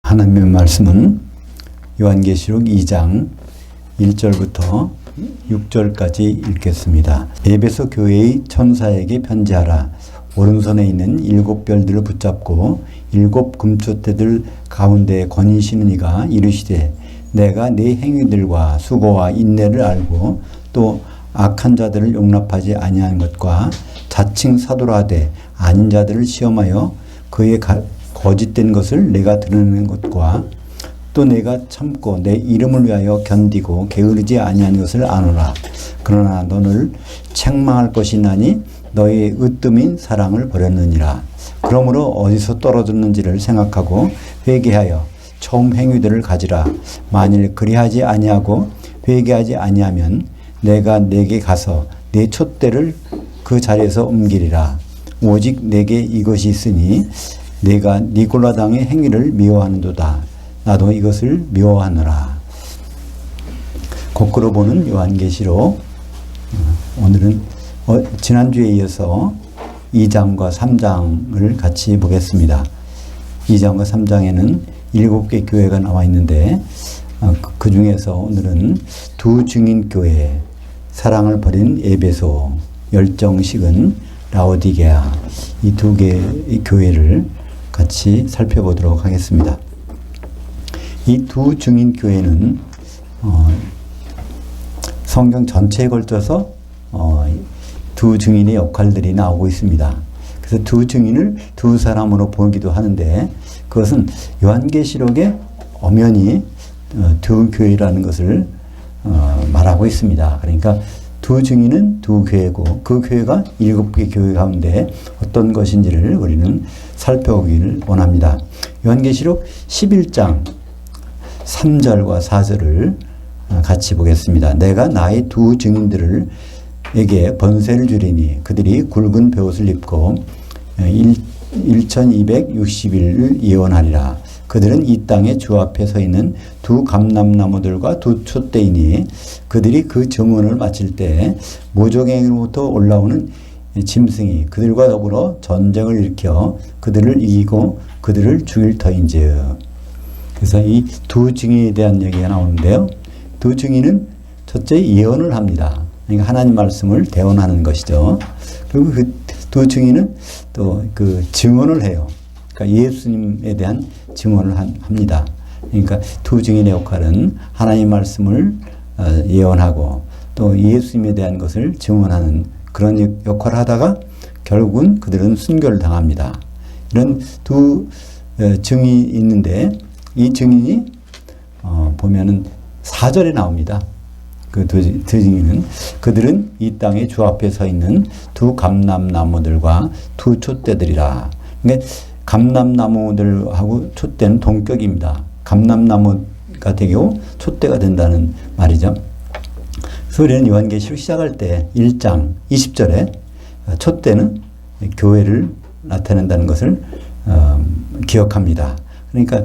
하나님의 말씀은 요한계시록 2장 1절부터 6절까지 읽겠습니다. 에베소 교회의 천사에게 편지하라. 오른손에 있는 7별들을 붙잡고 7 금초대들 가운데 권위 있는 이가 이르시되 내가 네 행위들과 수고와 인내를 알고 또 악한 자들을 용납하지 아니한 것과 자칭 사도라 하되 아닌 자들을 시험하여 그의 거짓된 것을 내가 드러내는 것과 또 내가 참고 내 이름을 위하여 견디고 게으르지 아니한 것을 아노라. 그러나 너를 책망할 것이 나니 너의 으뜸인 사랑을 버렸느니라. 그러므로 어디서 떨어졌는지를 생각하고 회개하여 처음 행위들을 가지라. 만일 그리하지 아니하고 회개하지 아니하면 내가 내게 가서 내 촛대를 그 자리에서 옮기리라. 오직 내게 이것이 있으니 내가 니골라당의 행위를 미워하는도다. 나도 이것을 미워하노라. 거꾸로 보는 요한계시록. 오늘은 지난주에 이어서 2장과 3장을 같이 보겠습니다. 2장과 3장에는 7개 교회가 나와 있는데 그 중에서 오늘은 두 증인 교회, 사랑을 버린 에베소, 열정식은 라오디게아, 이 두 개의 교회를 같이 살펴보도록 하겠습니다. 이 두 증인 교회는 성경 전체에 걸쳐서 두 증인의 역할들이 나오고 있습니다. 그래서 두 증인을 두 사람으로 보기도 하는데 그것은 요한계시록에 엄연히 두 교회라는 것을 말하고 있습니다. 그러니까 두 증인은 두 교회고 그 교회가 7개 교회 가운데 어떤 것인지를 우리는 살펴보기를 원합니다. 요한계시록 11장 3절과 4절을 같이 보겠습니다. 내가 나의 두 증인들에게 번세를 주리니 그들이 굵은 베옷을 입고 1260일을 예언하리라. 그들은 이 땅에 주 앞에 서 있는 두 감람나무들과 두 촛대이니 그들이 그 증언을 마칠 때 모종에게로부터 올라오는 짐승이 그들과 더불어 전쟁을 일으켜 그들을 이기고 그들을 죽일 터인즉. 그래서 이 두 증인에 대한 얘기가 나오는데요. 두 증인은 첫째 예언을 합니다. 그러니까 하나님 말씀을 대언하는 것이죠. 그리고 그 두 증인은 또 그 증언을 해요. 그러니까 예수님에 대한 증언을 합니다. 그러니까 두 증인의 역할은 하나님 말씀을 예언하고 또 예수님에 대한 것을 증언하는 그런 역할을 하다가 결국은 그들은 순교를 당합니다. 이런 두 증인이 있는데 이 증인이 보면은 4절에 나옵니다. 그 두 증인은 그들은 이 땅에 주 앞에 서 있는 두 감람나무들과 두 촛대들이라. 그러니까 감람나무들하고 촛대는 동격입니다. 감람나무가 되고 촛대가 된다는 말이죠. 그래서 우리는 요한계시록 시작할 때 1장 20절에 촛대는 교회를 나타낸다는 것을 기억합니다. 그러니까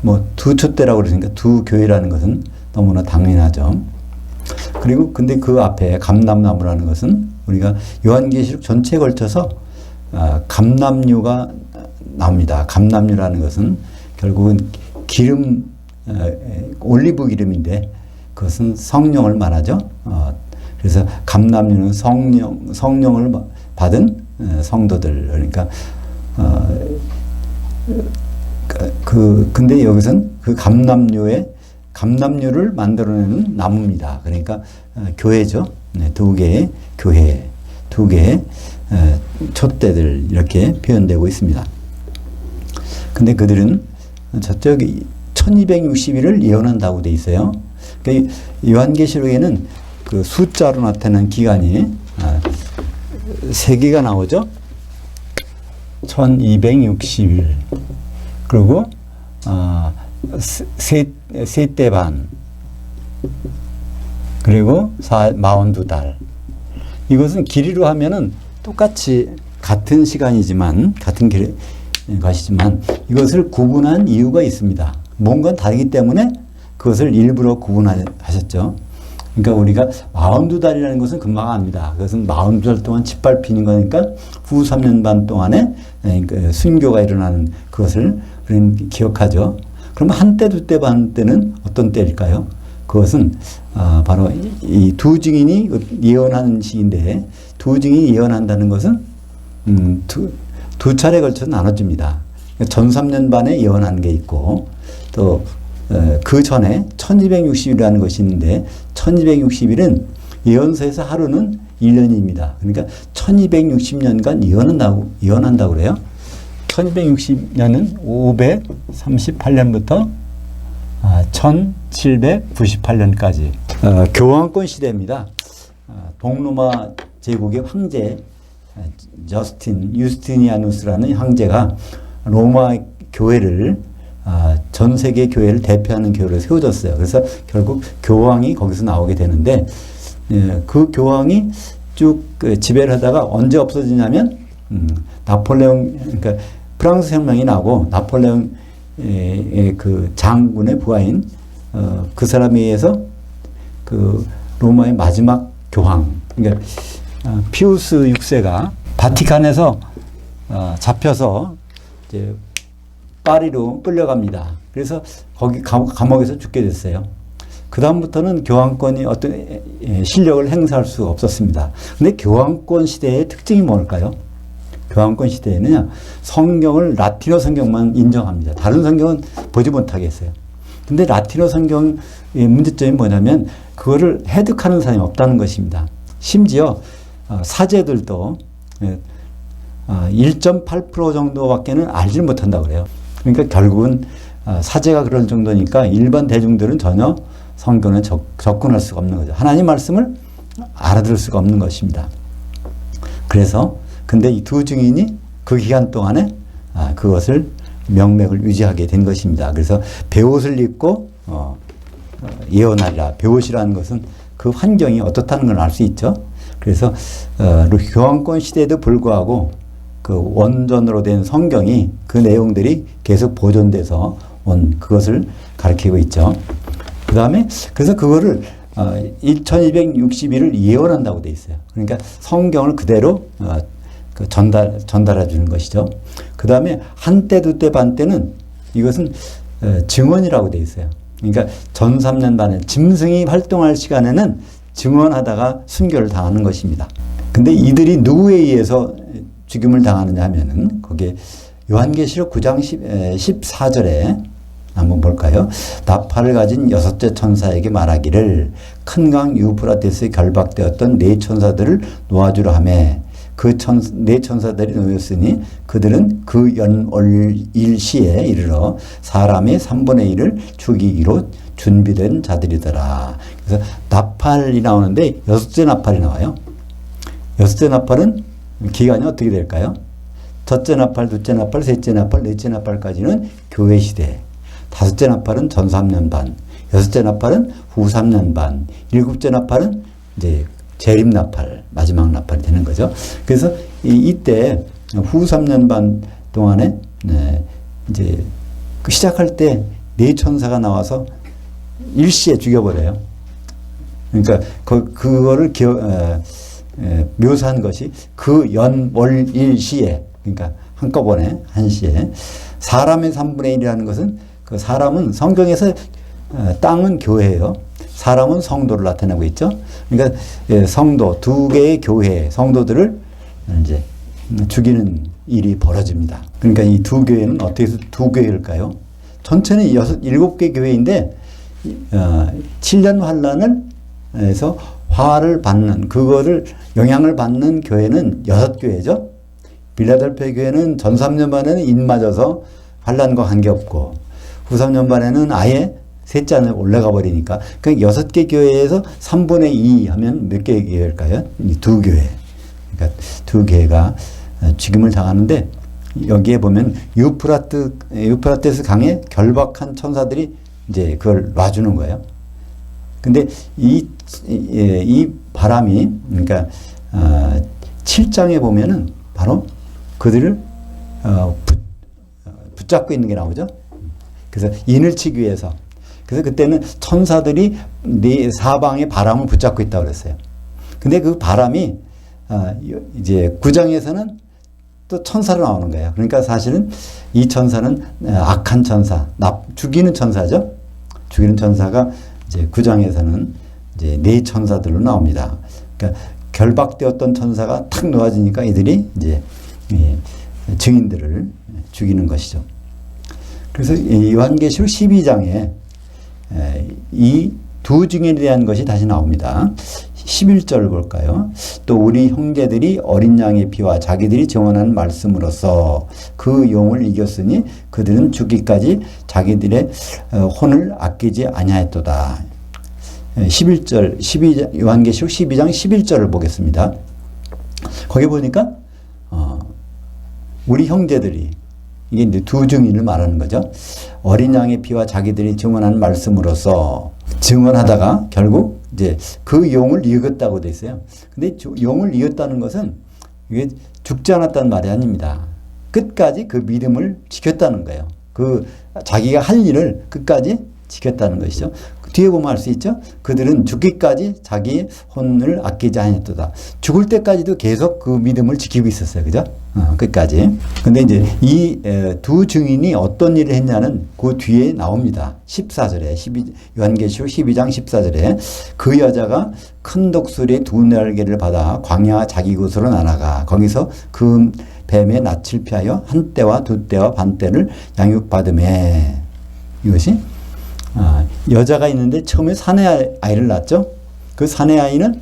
뭐 두 촛대라고 그러니까 두 교회라는 것은 너무나 당연하죠. 그리고 근데 그 앞에 감람나무라는 것은 우리가 요한계시록 전체에 걸쳐서 감람류가 나옵니다. 감람류라는 것은 결국은 기름, 올리브 기름인데 그것은 성령을 말하죠. 그래서 감람류는 성령을 받은 성도들. 그러니까 근데 여기서는 그 감람류를 만들어내는 나무입니다. 그러니까 교회죠. 네, 두 개의 교회, 두 개의 촛대들 이렇게 표현되고 있습니다. 근데 그들은 저쪽 1260일을 예언한다고 돼 있어요. 그러니까 요한계시록에는 그 숫자로 나타나는 기간이 3개가 나오죠. 1260일 그리고 셋대 반 그리고 42달. 이것은 길이로 하면은 똑같이 같은 시간이지만 같은 것이지만 이것을 구분한 이유가 있습니다. 뭔가 다르기 때문에 그것을 일부러 구분하셨죠. 그러니까 우리가 42달이라는 것은 금방 압니다. 그것은 42달 동안 짓밟히는 거니까 후 3년 반 동안에 순교가 일어나는 그것을 그런 기억하죠. 그럼 한때 두때 반때는 어떤 때일까요? 그것은 바로 이 두 증인이 예언하는 시인데 두 증인이 예언한다는 것은 두 차례에 걸쳐서 나눠집니다. 전3년 반에 예언한 게 있고 또 그 전에 1260일이라는 것이 있는데 1260일은 예언서에서 하루는 1년입니다. 그러니까 1260년간 예언한다고 그래요. 1260년은 538년부터 1798년까지 교황권 시대입니다. 동로마 제국의 황제 유스티니아누스라는 황제가 로마 교회를 전 세계 교회를 대표하는 교회를 세워줬어요. 그래서 결국 교황이 거기서 나오게 되는데 그 교황이 쭉 지배를 하다가 언제 없어지냐면 나폴레옹 그러니까 프랑스 혁명이 나고 나폴레옹의 그 장군의 부하인 그 사람에 의해서 그 로마의 마지막 교황 그러니까 피우스 6세가 바티칸에서 잡혀서 이제 파리로 끌려갑니다. 그래서 거기 감옥에서 죽게 됐어요. 그 다음부터는 교황권이 어떤 실력을 행사할 수 없었습니다. 근데 교황권 시대의 특징이 뭘까요? 교황권 시대에는 성경을 라틴어 성경만 인정합니다. 다른 성경은 보지 못하게 했어요. 근데 라틴어 성경의 문제점이 뭐냐면 그거를 해득하는 사람이 없다는 것입니다. 심지어 사제들도 1.8% 정도밖에는 알지 못한다고 그래요. 그러니까 결국은 사제가 그럴 정도니까 일반 대중들은 전혀 성경에 접근할 수가 없는 거죠. 하나님 말씀을 알아들을 수가 없는 것입니다. 그래서 근데 이 두 증인이 그 기간 동안에 그것을 명맥을 유지하게 된 것입니다. 그래서 베옷을 입고 예언하리라. 베옷이라는 것은 그 환경이 어떻다는 걸 알 수 있죠. 그래서 교황권 시대에도 불구하고 그 원전으로 된 성경이 그 내용들이 계속 보존돼서 온 그것을 가리키고 있죠. 그 다음에 그래서 그거를 1261을 예언한다고 돼 있어요. 그러니까 성경을 그대로 전달해 주는 것이죠. 그 다음에 한때 두때 반때는 이것은 증언이라고 돼 있어요. 그러니까 전3년 반에 짐승이 활동할 시간에는 증언하다가 순교를 당하는 것입니다. 근데 이들이 누구에 의해서 죽임을 당하느냐 하면은 거기에 요한계시록 9장 14절에 한번 볼까요? 나팔을 가진 여섯째 천사에게 말하기를 큰 강 유프라테스에 결박되었던 네 천사들을 놓아주려 하매 그 네 천사들이 놓였으니 그들은 그 연월일시에 이르러 사람의 3분의 1을 죽이기로 준비된 자들이더라. 그래서 나팔이 나오는데 여섯째 나팔이 나와요. 여섯째 나팔은 기간이 어떻게 될까요? 첫째 나팔, 둘째 나팔, 셋째 나팔, 넷째 나팔까지는 교회 시대. 다섯째 나팔은 전 3년 반. 여섯째 나팔은 후 3년 반. 일곱째 나팔은 이제 재림 나팔, 마지막 나팔이 되는 거죠. 그래서 이때 후 3년 반 동안에 이제 시작할 때 네 천사가 나와서 일시에 죽여버려요. 그러니까 그거를 묘사한 것이 그 연월일시에 그러니까 한꺼번에 한시에 사람의 3분의 1이라는 것은 그 사람은 성경에서 땅은 교회예요. 사람은 성도를 나타내고 있죠. 그러니까 성도 두 개의 교회 성도들을 이제 죽이는 일이 벌어집니다. 그러니까 이 두 교회는 어떻게 해서 두 교회일까요? 전체는 7개 교회인데 7년 환란을 해서 화를 받는 그거를 영향을 받는 교회는 6교회죠. 빌라델피아 교회는 전 3년 반에는 인 맞아서 환란과 관계없고 후 3년 반에는 아예 셋째 안에 올라가 버리니까 그 6개 교회에서 3분의 2 하면 몇 개의 교회일까요? 두 교회. 그러니까 두 교회가 죽임을 당하는데 여기에 보면 유프라테스 강에 결박한 천사들이 이제 그걸 놔주는 거예요. 근데 이 바람이 그러니까 7장에 보면은 바로 그들을 붙잡고 있는 게 나오죠. 그래서 인을 치기 위해서. 그래서 그때는 천사들이 네 사방의 바람을 붙잡고 있다고 그랬어요. 근데 그 바람이 이제 9장에서는 또 천사로 나오는 거예요. 그러니까 사실은 이 천사는 악한 천사, 죽이는 천사죠. 죽이는 천사가 이제 9장에서는 이제 네 천사들로 나옵니다. 그러니까 결박되었던 천사가 탁 놓아지니까 이들이 이제 증인들을 죽이는 것이죠. 그래서 요한계시록 12장에 이 두 증인에 대한 것이 다시 나옵니다. 11절 볼까요? 또 우리 형제들이 어린 양의 피와 자기들이 증언하는 말씀으로써 그 용을 이겼으니 그들은 죽기까지 자기들의 혼을 아끼지 아니하였도다. 11절, 요한계시록 12장 11절을 보겠습니다. 거기 보니까 우리 형제들이, 이게 이제 두 증인을 말하는 거죠. 어린 양의 피와 자기들이 증언한 말씀으로써 증언하다가 결국 이제 그 용을 이겼다고 돼 있어요. 근데 용을 이겼다는 것은 이게 죽지 않았다는 말이 아닙니다. 끝까지 그 믿음을 지켰다는 거예요. 그 자기가 할 일을 끝까지 지켰다는 것이죠. 뒤에 보면 알 수 있죠. 그들은 죽기까지 자기 혼을 아끼지 않았도다. 죽을 때까지도 계속 그 믿음을 지키고 있었어요. 그죠? 끝까지. 근데 이제 이 두 증인이 어떤 일을 했냐는 그 뒤에 나옵니다. 14절에, 요한계시록 12장 14절에 그 여자가 큰 독수리의 두 날개를 받아 광야 자기 곳으로 날아가 거기서 그 뱀의 낯을 피하여 한 때와 두 때와 반 때를 양육받음에, 이것이 여자가 있는데 처음에 사내 아이를 낳았죠. 그 사내 아이는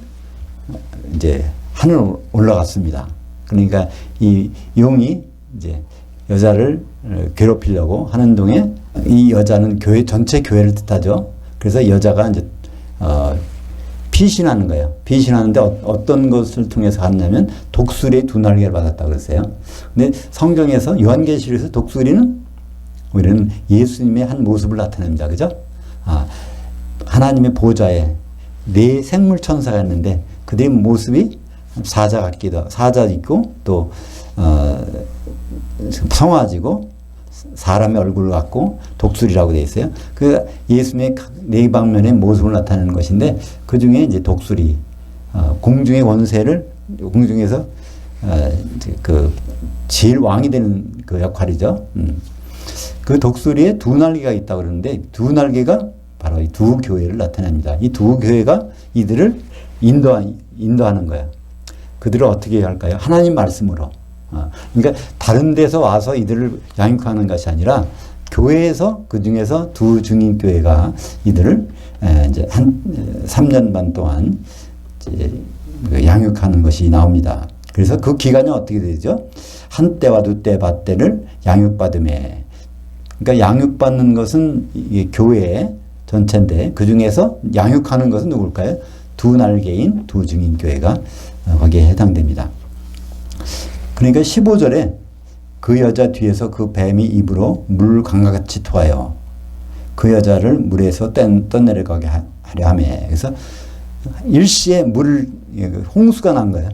이제 하늘로 올라갔습니다. 그러니까 이 용이 이제 여자를 괴롭히려고 하는 동에 이 여자는 교회 전체 교회를 뜻하죠. 그래서 여자가 이제 피신하는 거예요. 피신하는데 어떤 것을 통해서 갔냐면 독수리의 두 날개를 받았다고 그랬어요. 근데 성경에서 요한계시록에서 독수리는 우리는 예수님의 한 모습을 나타냅니다. 그죠? 하나님의 보좌에 네 생물 천사가 있는데 그들의 모습이 사자 같기도, 사자 있고 또 성화지고 사람의 얼굴을 갖고 독수리라고 되어 있어요. 그 예수님의 네 방면의 모습을 나타내는 것인데 그 중에 이제 독수리, 공중의 원세를 공중에서 그 제일 왕이 되는 그 역할이죠. 그 독수리에 두 날개가 있다고 그러는데 두 날개가 바로 이 두 교회를 나타냅니다. 이 두 교회가 이들을 인도하는 거예요. 그들을 어떻게 할까요? 하나님 말씀으로. 그러니까 다른 데서 와서 이들을 양육하는 것이 아니라 교회에서 그 중에서 두 증인 교회가 이들을 이제 한 3년 반 동안 이제 양육하는 것이 나옵니다. 그래서 그 기간이 어떻게 되죠? 한 때와 두 때, 반 때를 양육받음에. 그러니까 양육받는 것은 이게 교회 전체인데 그 중에서 양육하는 것은 누굴까요? 두 날개인 두 증인 교회가 거기에 해당됩니다. 그러니까 15절에 그 여자 뒤에서 그 뱀이 입으로 물 강같이 토하여 그 여자를 물에서 떠내려가게 하려 하며, 그래서 일시에 홍수가 난 거예요.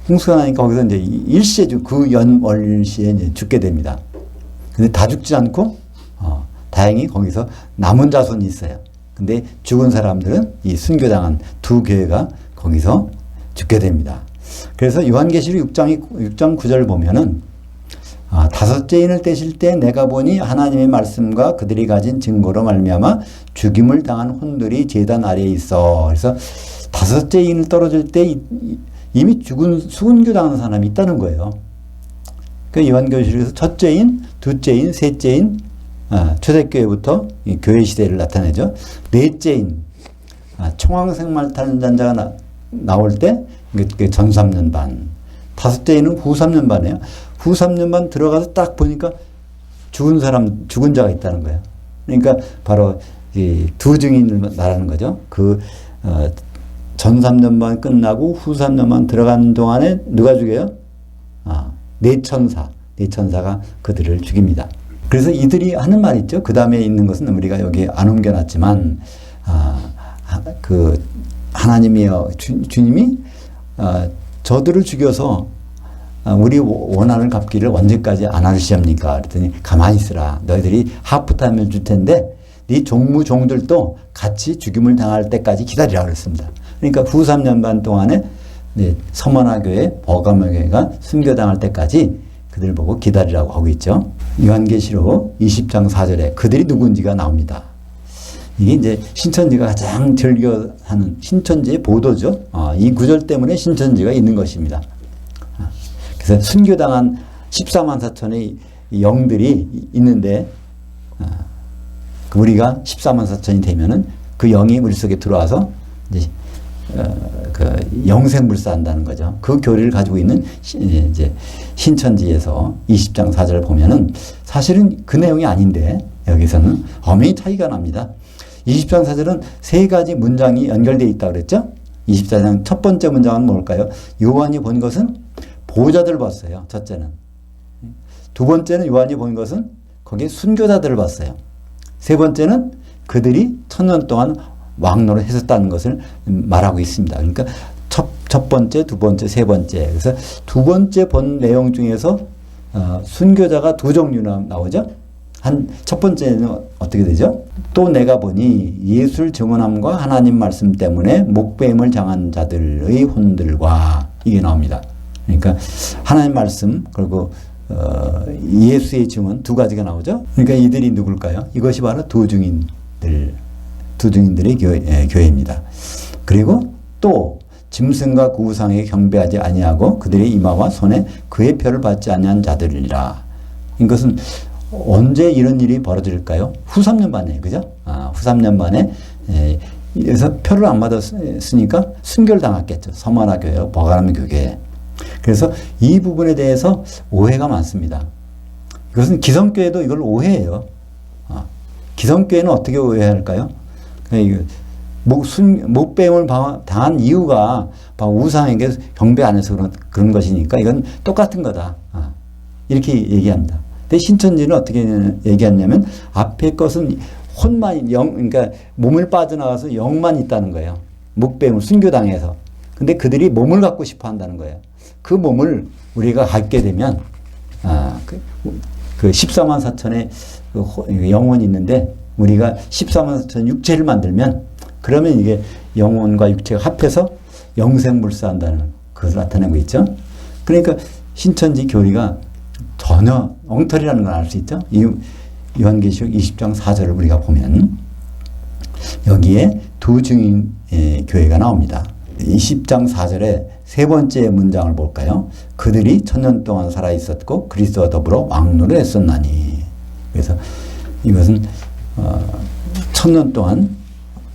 홍수가 나니까 거기서 이제 일시에 그 연월시에 이제 죽게 됩니다. 근데 다 죽지 않고 다행히 거기서 남은 자손이 있어요. 근데 죽은 사람들은 이 순교당한 두 교회가 거기서 죽게 됩니다. 그래서 요한계시록 6장 9절 보면은 다섯째 인을 떼실 때 내가 보니 하나님의 말씀과 그들이 가진 증거로 말미암아 죽임을 당한 혼들이 제단 아래에 있어. 그래서 다섯째 인을 떨어질 때 이미 죽은 순교당한 사람이 있다는 거예요. 그 요한계시록에서 첫째 인, 둘째 인, 셋째 인, 초대교회부터 교회 시대를 나타내죠. 넷째 인, 청황색 말 타는 잔자가 나올 때 그게 전 3년 반. 다섯째 인은 후 3년 반이에요. 후 3년 반 들어가서 딱 보니까 죽은 자가 있다는 거예요. 그러니까 바로 이 두 증인을 말하는 거죠. 전 3년 반 끝나고 후 3년 반 들어가는 동안에 누가 죽여요? 네 천사가 그들을 죽입니다. 그래서 이들이 하는 말이 있죠. 그 다음에 있는 것은 우리가 여기 안 옮겨놨지만, 하나님이여, 주님이, 저들을 죽여서, 우리 원한을 갚기를 언제까지 안 하시렵니까? 그랬더니 가만히 있으라. 너희들이 하프타임을 줄 텐데, 네 종들도 같이 죽임을 당할 때까지 기다리라 그랬습니다. 그러니까 후 3년 반 동안에 네, 서머나교회, 버가모교회가 순교당할 때까지 그들 보고 기다리라고 하고 있죠. 요한계시록 20장 4절에 그들이 누군지가 나옵니다. 이게 이제 신천지가 가장 즐겨하는 신천지의 보도죠. 이 구절 때문에 신천지가 있는 것입니다. 그래서 순교당한 14만 4천의 영들이 있는데 우리가 14만 4천이 되면은 그 영이 우리 속에 들어와서 이제 그 영생불사한다는 거죠. 그 교리를 가지고 있는 이제 신천지에서 20장 4절을 보면은 사실은 그 내용이 아닌데 여기서는 엄연히 차이가 납니다. 20장 4절은 세 가지 문장이 연결되어 있다고 그랬죠? 24장 첫 번째 문장은 뭘까요? 요한이 본 것은 보호자들을 봤어요. 첫째는. 두 번째는 요한이 본 것은 거기에 순교자들을 봤어요. 세 번째는 그들이 1000년 동안 왕노를 했었다는 것을 말하고 있습니다. 그러니까 첫 번째, 두 번째, 세 번째. 그래서 두 번째 본 내용 중에서 순교자가 두 종류나 나오죠. 첫 번째는 어떻게 되죠? 또 내가 보니 예수를 증언함과 하나님 말씀 때문에 목배임을 당한 자들의 혼들과 이게 나옵니다. 그러니까 하나님 말씀 그리고 예수의 증언 두 가지가 나오죠. 그러니까 이들이 누굴까요? 이것이 바로 두 증인들의 교회입니다. 그리고 또 짐승과 그 우상에게 경배하지 아니하고 그들의 이마와 손에 그의 표를 받지 아니한 자들이라. 이것은 언제 이런 일이 벌어질까요? 후 3년 만에, 그죠? 후 3년 만에, 그래서 표를 안 받았으니까 순교를 당했겠죠. 서머나 교회, 버가모 교회. 그래서 이 부분에 대해서 오해가 많습니다. 이것은 기성교회도 이걸 오해해요. 기성교회는 어떻게 오해할까요? 목배임을 당한 이유가 우상에게 경배 안 해서 그런 것이니까 이건 똑같은 거다. 이렇게 얘기합니다. 근데 신천지는 어떻게 얘기하냐면 앞에 것은 혼만 그러니까 몸을 빠져나가서 영만 있다는 거예요. 목배임을 순교당해서. 근데 그들이 몸을 갖고 싶어 한다는 거예요. 그 몸을 우리가 갖게 되면 그 14만 4천의 그 영혼이 있는데 우리가 14만 4천 육체를 만들면 그러면 이게 영혼과 육체가 합해서 영생불사한다는 것을 나타내고 있죠. 그러니까 신천지 교리가 전혀 엉터리라는 걸 알 수 있죠. 요한계시록 20장 4절을 우리가 보면 여기에 두 증인 교회가 나옵니다. 20장 4절에 세 번째 문장을 볼까요? 그들이 1000년 동안 살아있었고 그리스도와 더불어 왕노를 했었나니. 그래서 이것은 1000년 동안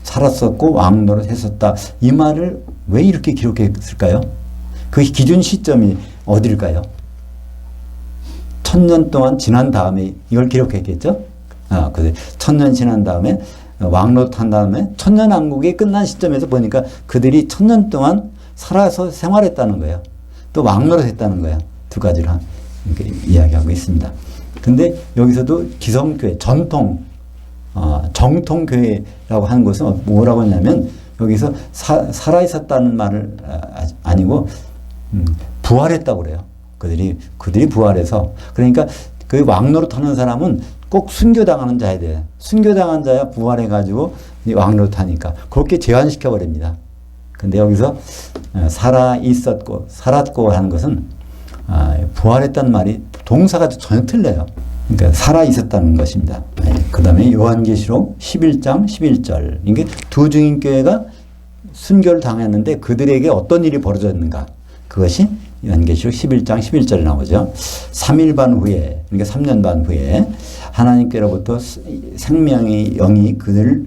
살았었고 왕노를 했었다. 이 말을 왜 이렇게 기록했을까요? 그 기준 시점이 어딜까요? 1000년 동안 지난 다음에 이걸 기록했겠죠? 1000년 지난 다음에 왕노 탄 다음에 천년왕국이 끝난 시점에서 보니까 그들이 1000년 동안 살아서 생활했다는 거예요. 또 왕노를 했다는 거예요. 두 가지를 이야기하고 있습니다. 근데 여기서도 기성교회, 정통교회라고 하는 것은 뭐라고 하냐면 여기서 살아있었다는 말을 아니고 부활했다고 그래요. 그들이 부활해서. 그러니까 그 왕노로 타는 사람은 꼭 순교당하는 자야 돼. 순교당한 자야 부활해가지고 왕노로 타니까. 그렇게 제한시켜버립니다. 근데 여기서 살아있었고, 살았고 하는 것은 부활했다는 말이 동사가 전혀 틀려요. 그러니까 살아있었다는 것입니다. 그 다음에 요한계시록 11장 11절. 이게 두 증인교회가 순교를 당했는데 그들에게 어떤 일이 벌어졌는가. 그것이 요한계시록 11장 11절에 나오죠. 3일 반 후에, 그러니까 3년 반 후에 하나님께로부터 생명의 영이 그들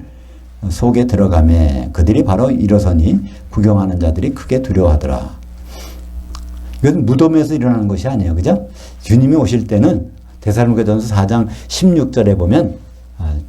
속에 들어가매 그들이 바로 일어서니 구경하는 자들이 크게 두려워하더라. 이건 무덤에서 일어나는 것이 아니에요. 그죠? 주님이 오실 때는 데살로니가전서 4장 16절에 보면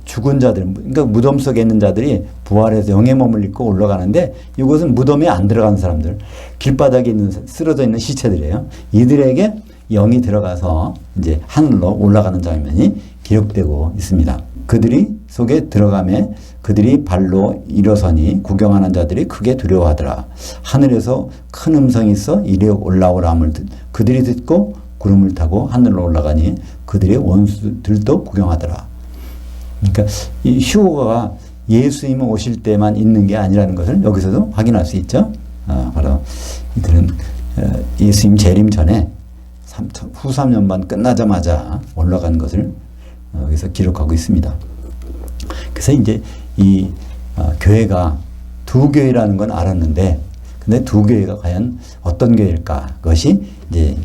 죽은 자들, 그러니까 무덤 속에 있는 자들이 부활해서 영의 몸을 입고 올라가는데 이것은 무덤에 안 들어간 사람들, 길바닥에 있는 쓰러져 있는 시체들이에요. 이들에게 영이 들어가서 이제 하늘로 올라가는 장면이 기록되고 있습니다. 그들이 속에 들어가매 그들이 발로 일어서니 구경하는 자들이 크게 두려워하더라. 하늘에서 큰 음성이 있어 이리 올라오라 함을 그들이 듣고 구름을 타고 하늘로 올라가니 그들의 원수들도 구경하더라. 그러니까 이 휴거가 예수님이 오실 때만 있는 게 아니라는 것을 여기서도 확인할 수 있죠. 바로 이들은 예수님 재림 전에 후 3년반 끝나자마자 올라간 것을 여기서 기록하고 있습니다. 그래서 이제 이 교회가 두 교회라는 건 알았는데, 근데 두 교회가 과연 어떤 교회일까? 그것이 이제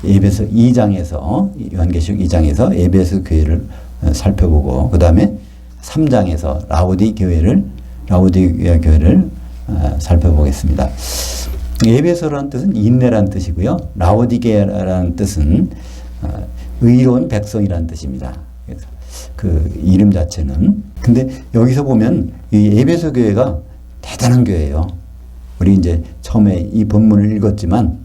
에베소 2장에서, 요한계시록 2장에서 에베소 교회를 살펴보고, 그 다음에 3장에서 라오디게아 교회를 살펴보겠습니다. 에베소라는 뜻은 인내라는 뜻이고요. 라오디게아라는 뜻은 의로운 백성이라는 뜻입니다. 그래서 그 이름 자체는. 근데 여기서 보면 이 에베소 교회가 대단한 교회예요. 우리 이제 처음에 이 본문을 읽었지만,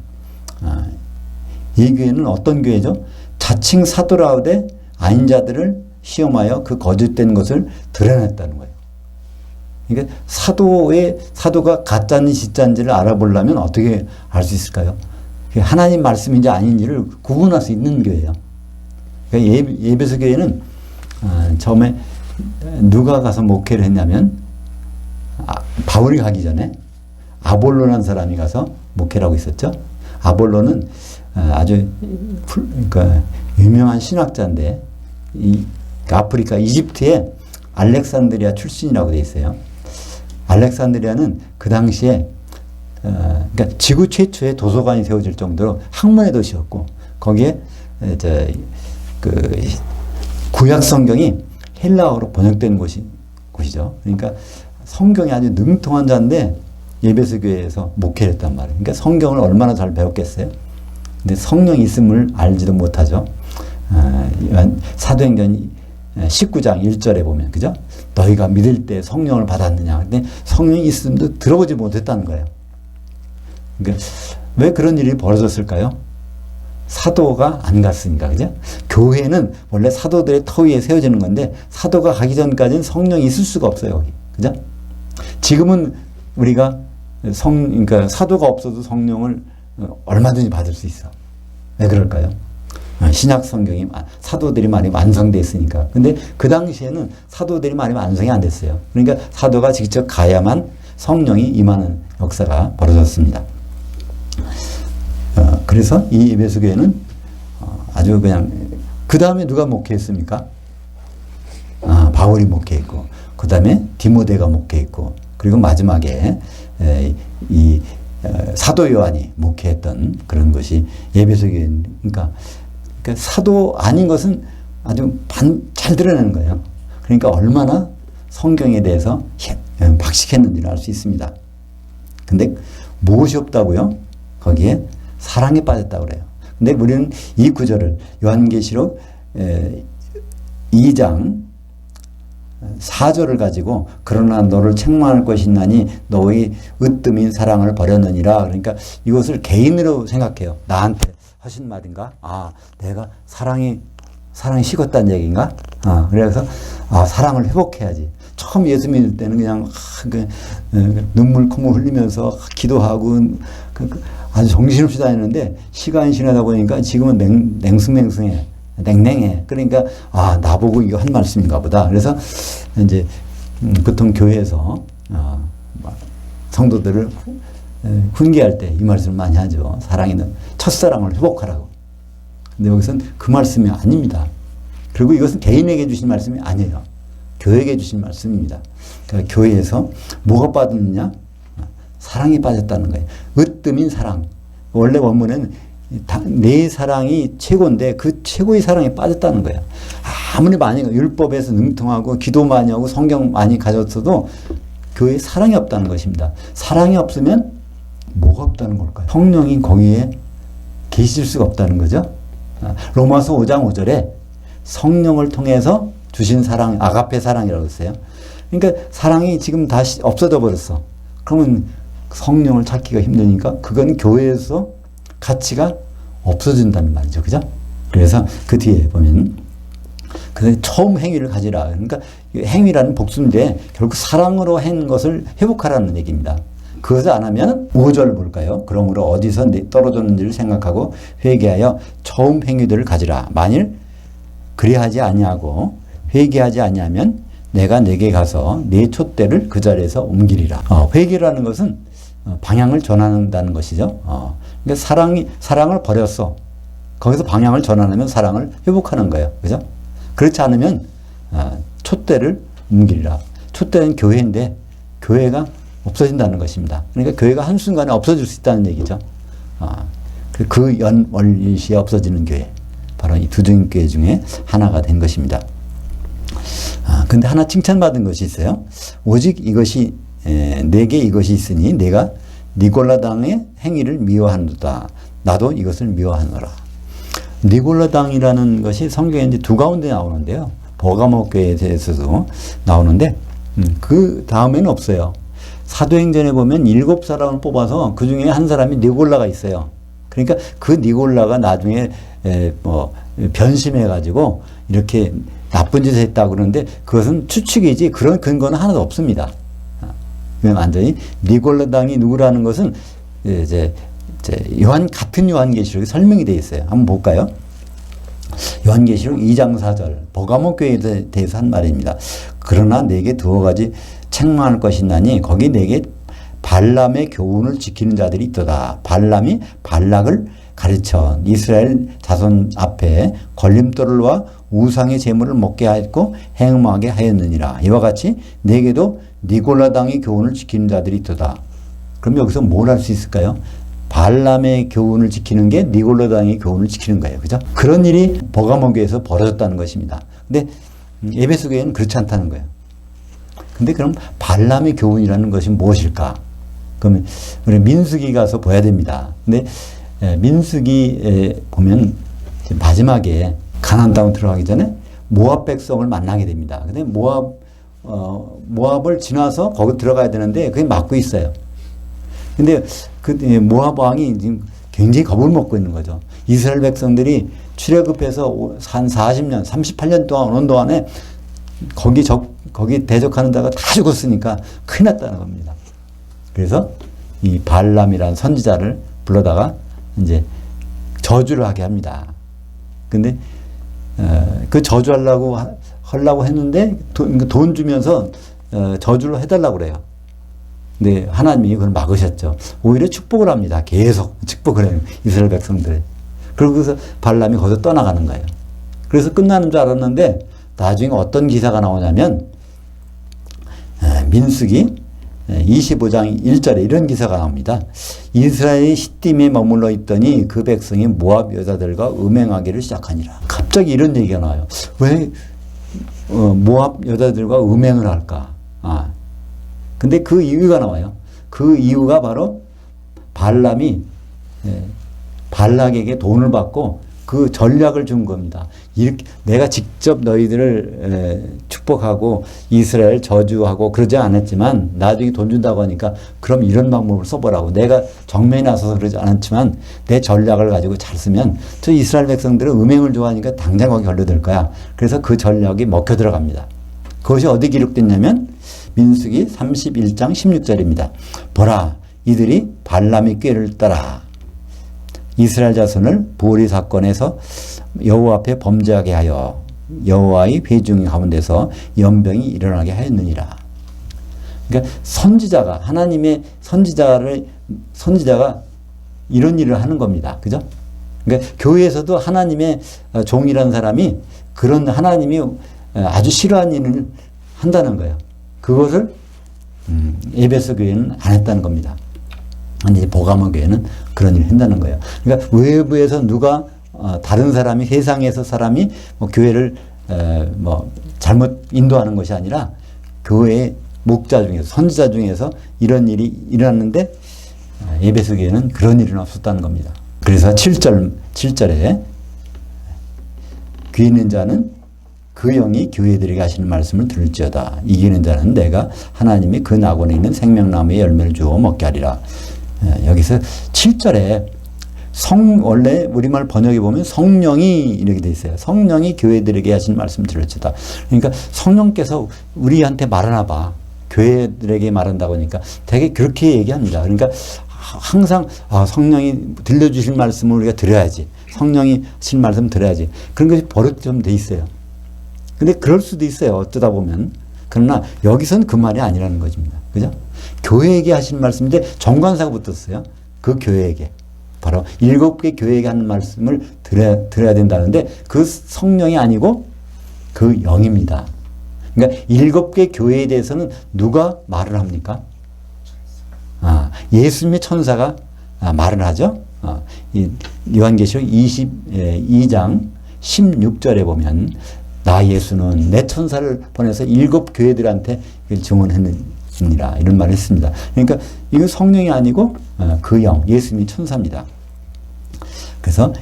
이 교회는 어떤 교회죠? 자칭 사도라오되 아닌 자들을 시험하여 그 거짓된 것을 드러냈다는 거예요. 그러니까 사도가 가짜인지 진짜인지를 알아보려면 어떻게 알 수 있을까요? 하나님 말씀인지 아닌지를 구분할 수 있는 교회예요. 그러니까 에베소 교회는 처음에 누가 가서 목회를 했냐면, 바울이 가기 전에 아볼로라는 사람이 가서 목회를 하고 있었죠. 아볼로는 아주 그러니까 유명한 신학자인데, 아프리카 이집트의 알렉산드리아 출신이라고 되어 있어요. 알렉산드리아는 그 당시에 그러니까 지구 최초의 도서관이 세워질 정도로 학문의 도시였고, 거기에 그 구약 성경이 헬라어로 번역된 곳이죠. 그러니까 성경이 아주 능통한 자인데 에베소 교회에서 목회를 했단 말이에요. 그러니까 성경을 얼마나 잘 배웠겠어요? 근데 성령이 있음을 알지도 못하죠. 사도행전 19장 1절에 보면, 그죠? 너희가 믿을 때 성령을 받았느냐. 근데 성령이 있음도 들어보지 못했다는 거예요. 그러니까 왜 그런 일이 벌어졌을까요? 사도가 안 갔으니까, 그죠? 교회는 원래 사도들의 터 위에 세워지는 건데, 사도가 가기 전까지는 성령이 있을 수가 없어요, 여기. 그죠? 지금은 우리가 그러니까 사도가 없어도 성령을 얼마든지 받을 수 있어. 왜 그럴까요? 신약 성경이 사도들이 많이 완성되어 있으니까. 근데 그 당시에는 사도들이 많이 완성이 안 됐어요. 그러니까 사도가 직접 가야만 성령이 임하는 역사가 벌어졌습니다. 그래서 이 에베소 교회는 아주 그냥, 그 다음에 누가 목회했습니까? 바울이 목회했고, 그 다음에 디모데가 목회했고, 그리고 마지막에 이 사도 요한이 목회했던 그런 것이 에베소 교회니까, 그러니까 사도 아닌 것은 아주 잘 드러내는 거예요. 그러니까 얼마나 성경에 대해서 박식했는지를 알 수 있습니다. 근데 무엇이 없다고요? 거기에 사랑에 빠졌다고 그래요. 근데 우리는 이 구절을 요한계시록 2장 4절을 가지고, 그러나 너를 책망할 것이 있나니 너의 으뜸인 사랑을 버렸느니라. 그러니까 이것을 개인으로 생각해요. 나한테 하신 말인가? 내가 사랑이 식었다는 얘기인가? 그래서 사랑을 회복해야지. 처음 예수 믿을 때는 그냥 눈물 콧물 흘리면서 기도하고 아주 정신없이 다녔는데, 시간이 지나다 보니까 지금은 냉랭해. 그러니까 나보고 이거 한 말씀인가 보다. 그래서 이제 보통 교회에서 성도들을 훈계할 때 이 말씀을 많이 하죠. 사랑이는 첫사랑을 회복하라고. 근데 여기서는 그 말씀이 아닙니다. 그리고 이것은 개인에게 주신 말씀이 아니에요. 교회에게 주신 말씀입니다. 그러니까 교회에서 뭐가 빠졌느냐? 사랑이 빠졌다는 거예요. 으뜸인 사랑. 원래 원문은 내 사랑이 최고인데 그 최고의 사랑에 빠졌다는 거예요. 아무리 많이 율법에서 능통하고 기도 많이 하고 성경 많이 가졌어도 교회에 사랑이 없다는 것입니다. 사랑이 없으면 뭐가 없다는 걸까요? 성령이 거기에 계실 수가 없다는 거죠. 로마서 5장 5절에 성령을 통해서 주신 사랑, 아가페 사랑이라고 했어요. 그러니까 사랑이 지금 다시 없어져 버렸어. 그러면 성령을 찾기가 힘드니까 그건 교회에서 가치가 없어진다는 말이죠. 그죠? 그래서 그 뒤에 보면 그 처음 행위를 가지라. 그러니까 행위라는 복수인데 결국 사랑으로 한 것을 회복하라는 얘기입니다. 그것을 안 하면 5절 볼까요? 그러므로 어디서 떨어졌는지를 생각하고 회개하여 처음 행위들을 가지라. 만일 그리하지 아니하고 회개하지 아니하면 내가 내게 가서 내 촛대를 그 자리에서 옮기리라. 회개라는 것은 방향을 전환한다는 것이죠. 그러니까 사랑을 버렸어. 거기서 방향을 전환하면 사랑을 회복하는 거예요. 그죠? 그렇지 않으면 촛대를 옮기리라. 촛대는 교회인데 교회가 없어진다는 것입니다. 그러니까 교회가 한순간에 없어질 수 있다는 얘기죠. 그 원리시에 없어지는 교회. 바로 이 두중교회 중에 하나가 된 것입니다. 근데 하나 칭찬받은 것이 있어요. 오직 이것이 내게 이것이 있으니 내가 니골라당의 행위를 미워하노다. 나도 이것을 미워하노라. 니골라당이라는 것이 성경에 이제 두 가운데 나오는데요. 버가모 교회에 대해서도 나오는데 그 다음에는 없어요. 사도행전에 보면 7사람을 뽑아서 그 중에 한 사람이 니골라가 있어요. 그러니까 그 니골라가 나중에 변심해가지고 이렇게 나쁜 짓을 했다고 그러는데 그것은 추측이지 그런 근거는 하나도 없습니다. 완전히 니골라당이 누구라는 것은 이제 같은 요한계시록에 설명이 되어 있어요. 한번 볼까요? 요한계시록 2장 4절 버가모 교회에 대해서 한 말입니다. 그러나 내게 두어 가지 책망할 것이 있나니 거기 내게 발람의 교훈을 지키는 자들이 있도다. 발람이 발락을 가르쳐 이스라엘 자손 앞에 걸림돌과 우상의 제물을 먹게 하였고 행음하게 하였느니라. 이와 같이 내게도 니골라당의 교훈을 지키는 자들이 있도다. 그럼 여기서 뭘 할 수 있을까요? 발람의 교훈을 지키는 게 니골라당의 교훈을 지키는 거예요. 그죠? 그런 일이 버가모 교회에서 벌어졌다는 것입니다. 근데 에베소 교회는 그렇지 않다는 거예요. 근데 그럼 발람의 교훈이라는 것이 무엇일까? 그러면 우리 민수기 가서 봐야 됩니다. 근데 민수기에 보면 마지막에 가나안 땅 들어가기 전에 모압 백성을 만나게 됩니다. 근데 모압을 지나서 거기 들어가야 되는데 그게 막고 있어요. 근데 그 모압 왕이 지금 굉장히 겁을 먹고 있는 거죠. 이스라엘 백성들이 출애굽해서 한 40년, 38년 동안 오는 동안에 거기 대적하는 자가 다 죽었으니까 큰일 났다는 겁니다. 그래서 이 발람이라는 선지자를 불러다가 이제 저주를 하게 합니다. 근데 그 저주하려고 했는데 돈 주면서 저주를 해달라고 그래요. 근데 하나님이 그걸 막으셨죠. 오히려 축복을 합니다. 계속 축복을 해요. 이스라엘 백성들. 그러고서 발람이 거기서 떠나가는 거예요. 그래서 끝나는 줄 알았는데 나중에 어떤 기사가 나오냐면 민수기 25장 1절에 이런 기사가 나옵니다. 이스라엘이 시딤에 머물러 있더니 그 백성이 모압 여자들과 음행하기를 시작하니라. 갑자기 이런 얘기가 나와요. 왜 모압 여자들과 음행을 할까? 근데 그 이유가 나와요. 그 이유가 바로 발람이 발락에게 돈을 받고 그 전략을 준 겁니다. 이렇게 내가 직접 너희들을 축복하고 이스라엘 저주하고 그러지 않았지만 나중에 돈 준다고 하니까 그럼 이런 방법을 써보라고. 내가 정면에 나서서 그러지 않았지만 내 전략을 가지고 잘 쓰면 저 이스라엘 백성들은 음행을 좋아하니까 당장 거기 걸려들 거야. 그래서 그 전략이 먹혀 들어갑니다. 그것이 어디 기록됐냐면 민수기 31장 16절입니다. 보라, 이들이 발람의 꾀를 따라 이스라엘 자손을 부올이 사건에서 여호와 앞에 범죄하게 하여 여호와의 회중 가운데서 연병이 일어나게 하였느니라. 그러니까 선지자가 하나님의 선지자가 이런 일을 하는 겁니다. 그죠? 그러니까 교회에서도 하나님의 종이라는 사람이 그런 하나님이 아주 싫어하는 일을 한다는 거예요. 그것을 에베소 교회는 안 했다는 겁니다. 이제 버가모 교회는 그런 일을 한다는 거예요. 그러니까 외부에서 누가 다른 사람이 세상에서 사람이 교회를 잘못 인도하는 것이 아니라 교회의 목자 중에서 선지자 중에서 이런 일이 일어났는데 에베소 교회는 그런 일은 없었다는 겁니다. 그래서 7절에 귀 있는 자는 그 영이 교회들에게 하시는 말씀을 들을지어다. 이기는 자는 내가 하나님이 그 낙원에 있는 생명나무의 열매를 주어 먹게 하리라. 여기서 7절에 원래 우리말 번역에 보면 성령이 이렇게 돼 있어요. 성령이 교회들에게 하시는 말씀을 들을지어다. 그러니까 성령께서 우리한테 말하나 봐. 교회들에게 말한다고 하니까 되게 그렇게 얘기합니다. 그러니까 항상 성령이 들려주실 말씀을 우리가 들어야지. 성령이 하신 말씀 들어야지. 그런 것이 버릇처럼 돼 있어요. 근데 그럴 수도 있어요. 어쩌다 보면. 그러나 여기선 그 말이 아니라는 것입니다. 그죠? 교회에게 하신 말씀인데 정관사가 붙었어요. 그 교회에게. 바로 7개 교회에게 하는 말씀을 들어야 된다는데 그 성령이 아니고 그 영입니다. 그러니까 7개 교회에 대해서는 누가 말을 합니까? 예수님의 천사가 말을 하죠. 요한계시록 22장 16절에 보면 나 예수는 내 천사를 보내서 7 교회들한테 증언했느니라 이런 말을 했습니다. 그러니까 이건 성령이 아니고 그 영, 예수님이 천사입니다. 그래서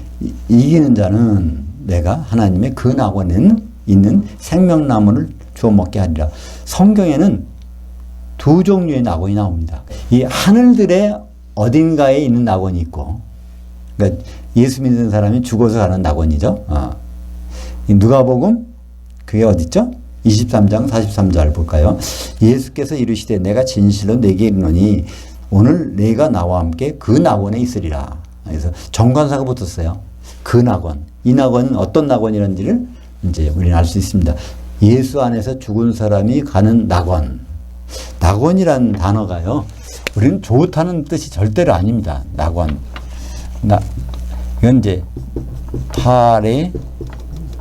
이기는 자는 내가 하나님의 그 낙원에 있는 생명나무를 주워 먹게 하리라. 성경에는 2 종류의 낙원이 나옵니다. 이 하늘들의 어딘가에 있는 낙원이 있고, 그러니까 예수 믿는 사람이 죽어서 가는 낙원이죠. 누가복음 그게 어디 있죠? 23장 43절 볼까요? 예수께서 이르시되 내가 진실로 내게 이르노니 오늘 내가 나와 함께 그 낙원에 있으리라. 그래서 정관사가 붙었어요. 그 낙원. 이 낙원은 어떤 낙원이란지를 이제 우리는 알 수 있습니다. 예수 안에서 죽은 사람이 가는 낙원. 낙원이라는 단어가요. 우리는 좋다는 뜻이 절대로 아닙니다. 낙원. 이건 이제 파레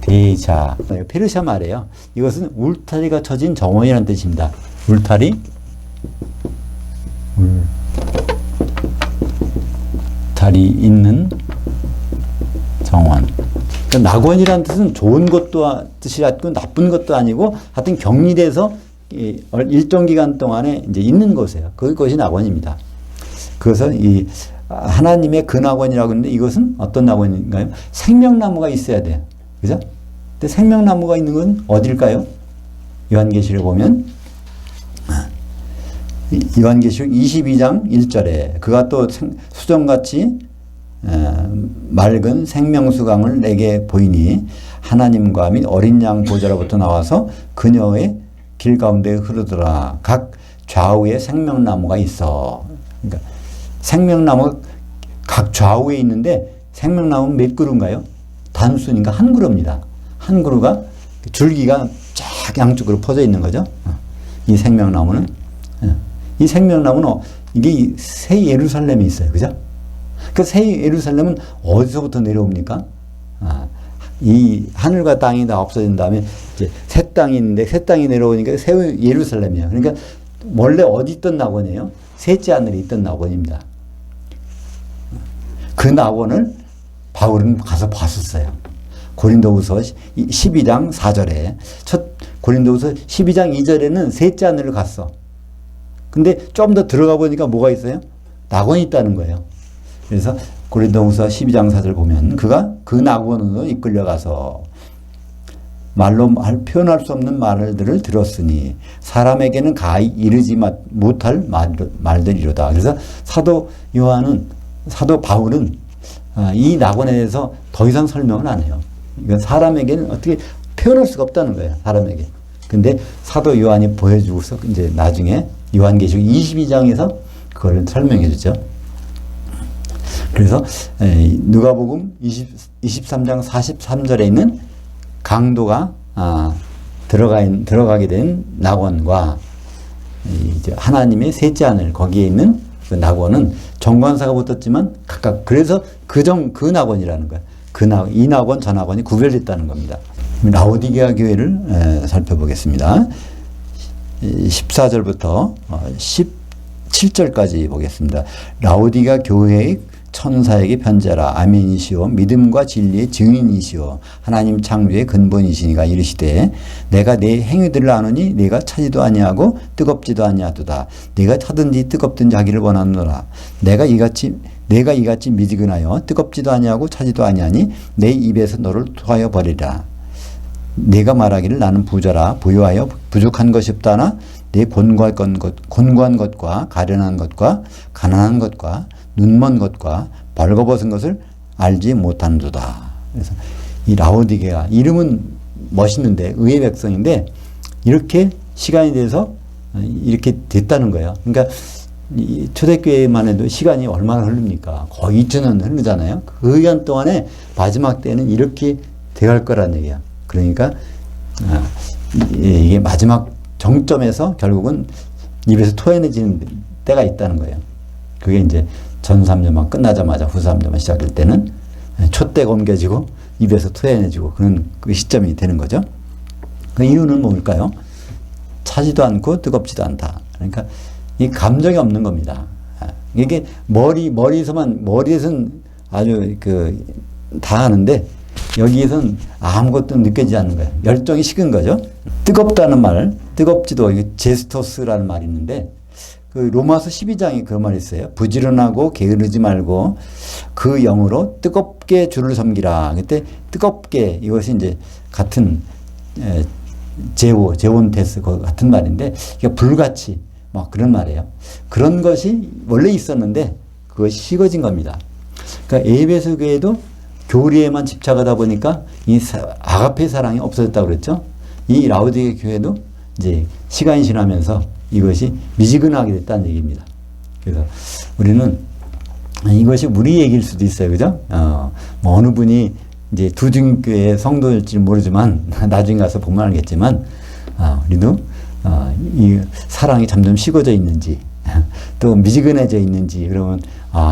대자. 페르시아 말이에요. 이것은 울타리가 쳐진 정원이라는 뜻입니다. 울타리 있는 정원. 그러니까 낙원이라는 뜻은 좋은 것도 뜻이 아니고 나쁜 것도 아니고 하여튼 격리돼서 일정 기간 동안에 이제 있는 곳이에요. 그것이 낙원입니다. 그래서 이 하나님의 그 낙원이라고 하는데 이것은 어떤 낙원인가요? 생명나무가 있어야 돼요. 그죠? 근데 생명나무가 있는 건 어딜까요? 요한계시록 보면 요한계시록 22장 1절에 그가 또 수정같이 맑은 생명수강을 내게 보이니 하나님과 및 어린 양 보좌로부터 나와서 그녀의 길 가운데 흐르더라. 각 좌우에 생명나무가 있어. 그러니까 생명나무 각 좌우에 있는데 생명나무는 몇 그루인가요? 단수니까 한 그루입니다. 한 그루가 줄기가 쫙 양쪽으로 퍼져 있는 거죠. 이 생명나무는 이 생명나무는 이게 새 예루살렘이 있어요. 그죠? 그 새 예루살렘은 어디서부터 내려옵니까? 이 하늘과 땅이 다 없어진 다음에 이제 새 땅이 있는데 새 땅이 내려오니까 새 예루살렘이에요. 그러니까 원래 어디 있던 낙원이에요? 셋째 하늘에 있던 낙원입니다. 그 낙원을 바울은 가서 봤었어요. 고린도후서 12장 4절에 고린도후서 12장 2절에는 셋째 하늘을 갔어. 근데 좀 더 들어가 보니까 뭐가 있어요? 낙원이 있다는 거예요. 그래서 고린도후서 12장 4절 보면 그가 그 낙원으로 이끌려가서 말로 표현할 수 없는 말들을 들었으니 사람에게는 가히 이르지 못할 말들이로다. 그래서 사도 바울은 이 낙원에 대해서 더 이상 설명을 안 해요. 이건 사람에게는 어떻게 표현할 수가 없다는 거예요. 사람에게. 근데 사도 요한이 보여주고서 이제 나중에 요한계시록 22장에서 그걸 설명해 주죠. 그래서 누가복음 23장 43절에 있는 강도가 들어가게 된 낙원과 이제 하나님의 셋째 하늘 거기에 있는 그 낙원은 정관사가 붙었지만 각각 그래서 그 낙원이라는 거예요. 이 낙원 저 낙원이 구별됐다는 겁니다. 라오디게아 교회를 살펴보겠습니다. 14절부터 17절까지 보겠습니다. 라오디게아 교회의 천사에게 편지하라. 아멘이시오 믿음과 진리의 증인이시오 하나님 창조의 근본이시니가 이르시되 내가 내 행위들을 아노니 내가 차지도 아니하고 뜨겁지도 아니하도다. 내가 차든지 뜨겁든지 하기를 원하노라. 내가 이같이 미지근하여 뜨겁지도 아니하고 차지도 아니하니 내 입에서 너를 토하여 버리라. 내가 말하기를 나는 부자라 부유하여 부족한 것이 없다나 내 곤고한 것과 가련한 것과 가난한 것과 눈먼 것과 벌거벗은 것을 알지 못한도다. 그래서 이 라오디게아 이름은 멋있는데 의의 백성인데 이렇게 시간이 돼서 이렇게 됐다는 거예요. 그러니까 초대교회만 해도 시간이 얼마나 흐릅니까? 거의 2000년 흐르잖아요. 그 기간 동안에 마지막 때는 이렇게 돼갈 거란 얘기야. 그러니까 이게 마지막 정점에서 결국은 입에서 토해내지는 때가 있다는 거예요. 그게 이제 전3조만 끝나자마자 후3조만 시작될 때는 촛대가 옮겨지고 입에서 토해내지고 그런 그 시점이 되는 거죠. 그 이유는 뭘까요? 차지도 않고 뜨겁지도 않다. 그러니까 이 감정이 없는 겁니다. 이게 머리에서는 아주 다 하는데 여기에서는 아무것도 느껴지지 않는 거예요. 열정이 식은 거죠. 뜨겁다는 말, 뜨겁지도, 제스토스라는 말이 있는데, 그 로마서 12장에 그런 말이 있어요. 부지런하고 게으르지 말고 그 영으로 뜨겁게 주를 섬기라. 그때 뜨겁게, 이것이 이제 같은 제온테스 같은 말인데, 그러니까 불같이 막 그런 말이에요. 그런 것이 원래 있었는데 그것이 식어진 겁니다. 그러니까 에베소 교회도 교리에만 집착하다 보니까 이 아가페 사랑이 없어졌다고 그랬죠. 이 라오디게 교회도 이제 시간이 지나면서 이것이 미지근하게 됐다는 얘기입니다. 그래서 우리는 이것이 우리 얘기일 수도 있어요. 그죠? 뭐 어느 분이 이제 두중교회 성도일지 모르지만 나중에 가서 보면 알겠지만, 우리도 이 사랑이 점점 식어져 있는지 또 미지근해져 있는지, 그러면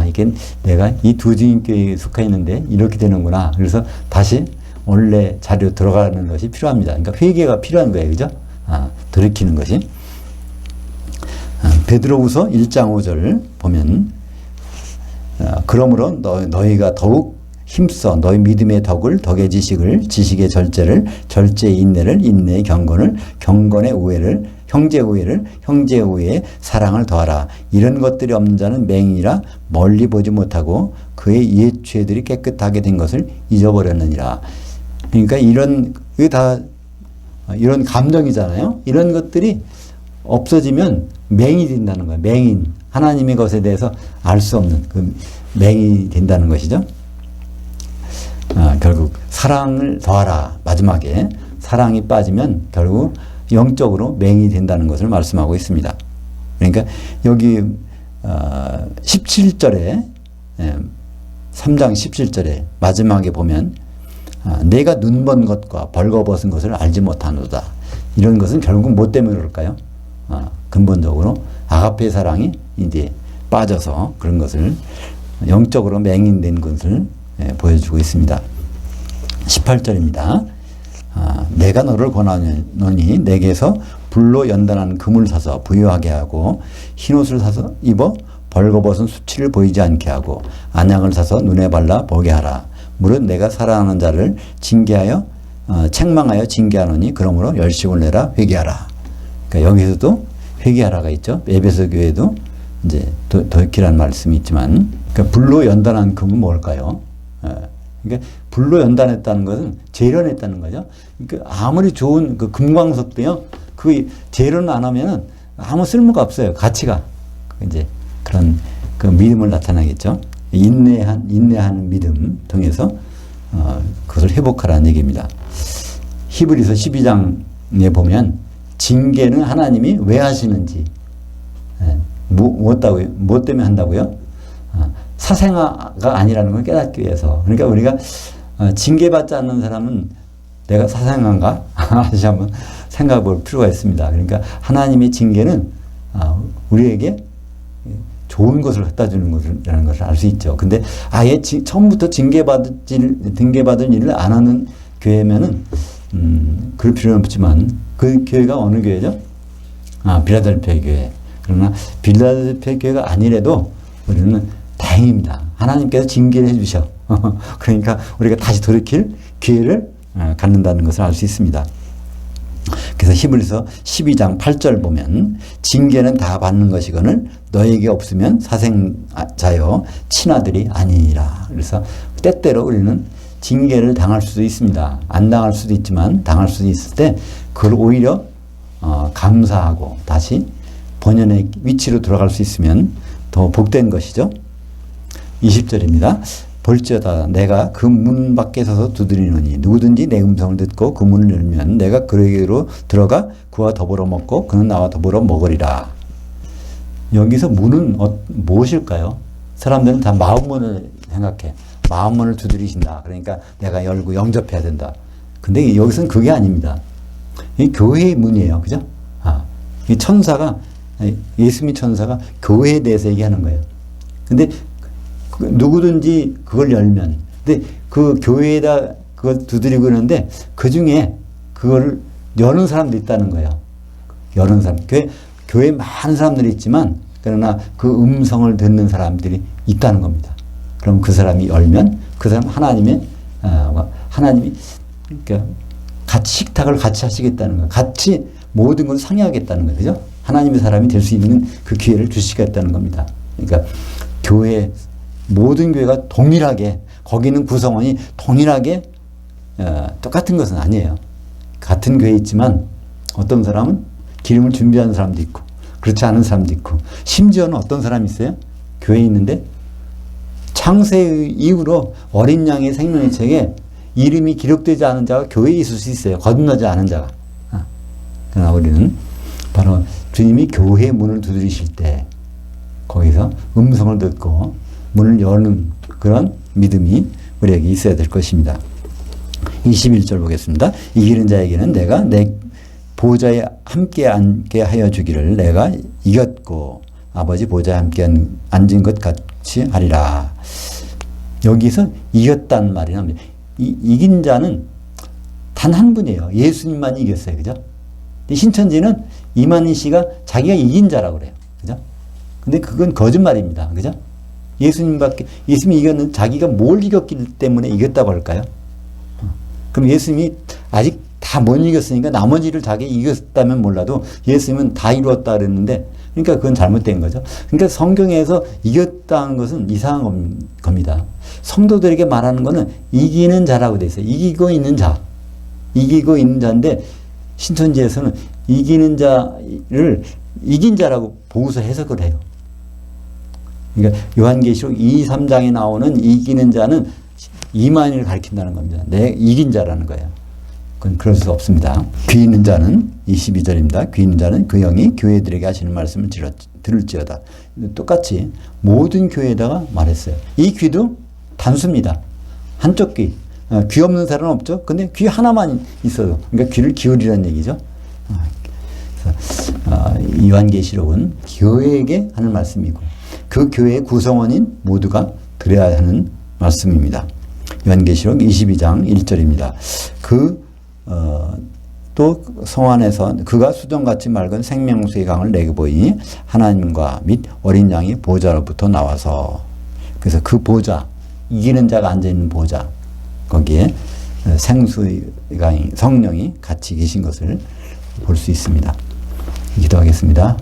이게 내가 이 두중교회에 속해 있는데 이렇게 되는구나. 그래서 다시 원래 자리로 들어가는 것이 필요합니다. 그러니까 회개가 필요한 거예요. 그죠? 돌이키는 것이. 베드로후서 1장 5절 보면, 그러므로 너희가 더욱 힘써 너희 믿음의 덕을, 덕의 지식을, 지식의 절제를, 절제의 인내를, 인내의 경건을, 경건의 우애를, 형제의 우애를, 형제의 우애에 사랑을 더하라. 이런 것들이 없는 자는 맹인이라 멀리 보지 못하고 그의 옛 죄들이 깨끗하게 된 것을 잊어버렸느니라. 그러니까 이게 다 이런 감정이잖아요. 이런 것들이 없어지면 맹인이 된다는 거예요. 맹인. 하나님의 것에 대해서 알 수 없는 그 맹인이 된다는 것이죠. 결국 사랑을 더하라. 마지막에 사랑이 빠지면 결국 영적으로 맹인이 된다는 것을 말씀하고 있습니다. 그러니까 여기 17절에 3장 17절에 마지막에 보면, 내가 눈먼 것과 벌거벗은 것을 알지 못하노다. 이런 것은 결국 뭐 때문에 그럴까요? 근본적으로 아가페 사랑이 이제 빠져서 그런 것을 영적으로 맹인된 것을 보여주고 있습니다. 18절입니다. 내가 너를 권하노니 내게서 불로 연단한 금을 사서 부유하게 하고 흰옷을 사서 입어 벌거벗은 수치를 보이지 않게 하고 안약을 사서 눈에 발라 보게 하라. 무릇 내가 사랑하는 자를 징계하여 책망하여 징계하노니 그러므로 열심을 내라 회개하라. 그러니까 여기서도 회개하라가 있죠. 에베소 교회도 이제 도익이라는 말씀이 있지만, 그러니까 불로 연단한 금은 뭘까요? 그러니까 불로 연단했다는 것은 재련했다는 거죠. 그러니까 아무리 좋은 그 금광석도요, 그 재련을 안 하면은 아무 쓸모가 없어요. 가치가. 이제 그런 그 믿음을 나타나겠죠. 인내하는 믿음 통해서 그것을 회복하라는 얘기입니다. 히브리서 12장에 보면 징계는 하나님이 왜 하시는지, 뭐 때문에 한다고요? 사생아가 아니라는 걸 깨닫기 위해서. 그러니까 우리가 징계받지 않는 사람은 내가 사생아인가? 다시 한번 생각해 볼 필요가 있습니다. 그러니까 하나님의 징계는 우리에게 좋은 것을 갖다 주는 것이라는 것을 알 수 있죠. 근데 아예 처음부터 징계받을 일을 안 하는 교회면은, 그럴 필요는 없지만, 그 교회가 어느 교회죠? 빌라델피아 교회. 그러나 빌라델피아 교회가 아니래도 우리는 다행입니다. 하나님께서 징계를 해주셔. 그러니까 우리가 다시 돌이킬 기회를 갖는다는 것을 알 수 있습니다. 그래서 히브리서 12장 8절 보면 징계는 다 받는 것이거늘 너에게 없으면 사생자여 친아들이 아니니라. 그래서 때때로 우리는 징계를 당할 수도 있습니다. 안 당할 수도 있지만 당할 수도 있을 때 그걸 오히려 감사하고 다시 본연의 위치로 돌아갈 수 있으면 더 복된 것이죠. 20절입니다. 볼지어다 내가 그 문 밖에 서서 두드리노니 누구든지 내 음성을 듣고 그 문을 열면 내가 그에게로 들어가 그와 더불어 먹고 그는 나와 더불어 먹으리라. 여기서 문은 무엇일까요? 사람들은 다 마음문을 생각해. 마음문을 두드리신다. 그러니까 내가 열고 영접해야 된다. 근데 여기서는 그게 아닙니다. 이 교회의 문이에요. 그죠? 이 천사가 예수님 천사가 교회에 대해서 얘기하는 거예요. 근데 누구든지 그걸 열면, 근데 그 교회에다 그걸 두드리고 있는데 그 중에 그거를 여는 사람도 있다는 거예요. 여는 사람. 교회에 많은 사람들이 있지만 그러나 그 음성을 듣는 사람들이 있다는 겁니다. 그럼 그 사람이 열면 그 사람 하나님이 그러니까 같이 식탁을 같이 하시겠다는 거예요. 같이 모든 걸 상의하겠다는 거예요. 그죠? 하나님의 사람이 될 수 있는 그 기회를 주시겠다는 겁니다. 그러니까 모든 교회가 동일하게, 거기는 구성원이 동일하게 똑같은 것은 아니에요. 같은 교회에 있지만 어떤 사람은 기름을 준비하는 사람도 있고 그렇지 않은 사람도 있고, 심지어는 어떤 사람이 있어요? 교회에 있는데 창세 이후로 어린 양의 생명의 책에 이름이 기록되지 않은 자가 교회에 있을 수 있어요. 거듭나지 않은 자가. 그러나 우리는 바로 주님이 교회의 문을 두드리실 때 거기서 음성을 듣고 문을 여는 그런 믿음이 우리에게 있어야 될 것입니다. 21절 보겠습니다. 이기는 자에게는 내가 내 보좌에 함께 앉게 하여 주기를 내가 이겼고 아버지 보좌에 함께 앉은 것 같이 하리라. 여기서 이겼다는 말이 나옵니다. 이긴 자는 단 한 분이에요. 예수님만이 이겼어요. 그죠? 신천지는 이만희 씨가 자기가 이긴 자라고 그래요. 그죠? 근데 그건 거짓말입니다. 그죠? 예수님이 이겼는 자기가 뭘 이겼기 때문에 이겼다고 할까요? 그럼 예수님이 아직 다 못 이겼으니까 나머지를 자기가 이겼다면 몰라도 예수님은 다 이루었다 그랬는데, 그러니까 그건 잘못된 거죠. 그러니까 성경에서 이겼다는 것은 이상한 겁니다. 성도들에게 말하는 거는 이기는 자라고 돼 있어요. 이기고 있는 자. 이기고 있는 자인데 신천지에서는 이기는 자를 이긴 자라고 보고서 해석을 해요. 그러니까 요한계시록 2, 3장에 나오는 이기는 자는 이만희를 가리킨다는 겁니다. 내 이긴 자라는 거예요. 그건 그럴 수 없습니다. 귀 있는 자는 22절입니다. 귀 있는 자는 그 영이 교회들에게 하시는 말씀을 들을지어다. 똑같이 모든 교회에다가 말했어요. 이 귀도 단수입니다. 한쪽 귀. 귀 없는 사람은 없죠. 근데 귀 하나만 있어도, 그러니까 귀를 기울이라는 얘기죠. 요한계시록은 교회에게 하는 말씀이고 그 교회의 구성원인 모두가 들어야 하는 말씀입니다. 요한계시록 22장 1절입니다. 또 성 안에서 그가 수정같이 맑은 생명수의 강을 내게 보이니 하나님과 및 어린 양이 보좌로부터 나와서, 그래서 그 보좌, 이기는 자가 앉아있는 보좌, 거기에 생수의 강이 성령이 같이 계신 것을 볼 수 있습니다. 기도하겠습니다.